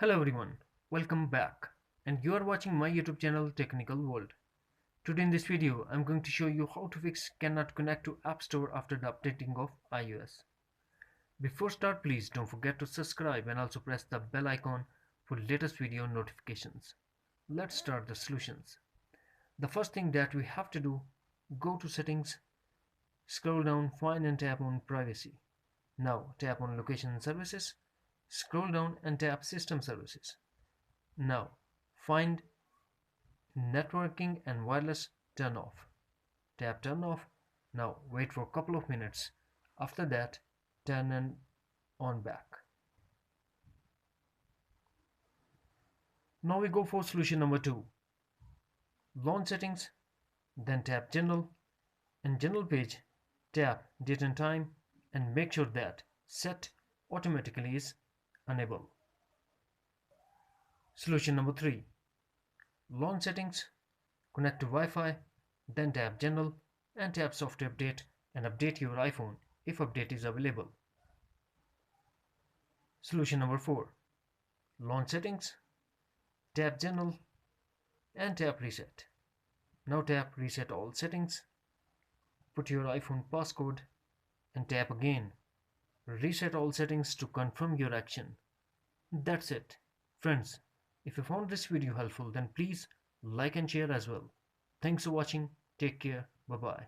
Hello everyone, welcome back, and you are watching my YouTube channel Technical World. Today in this video, I'm going to show you how to fix cannot connect to App Store after the updating of iOS. Before start, please don't forget to subscribe and also press the bell icon for latest video notifications. Let's start the solutions. The first thing that we have to do, go to settings, scroll down, find and tap on privacy. Now tap on location and services, scroll down and tap system services. Now find networking and wireless, turn off. Tap turn off. Now wait for a couple of minutes. After that, turn on back. Now we go for solution number 2. Launch settings, then tap general. In general page, tap date and time and make sure that set automatically is enabled. Solution number 3. Launch settings, connect to Wi-Fi, then tap general and tap software update and update your iPhone if update is available. Solution number 4. Launch settings, tap general and tap reset. Now tap reset all settings, put your iPhone passcode and tap again. Reset all settings to confirm your action. That's it. Friends, if you found this video helpful, then please like and share as well. Thanks for watching. Take care. Bye bye.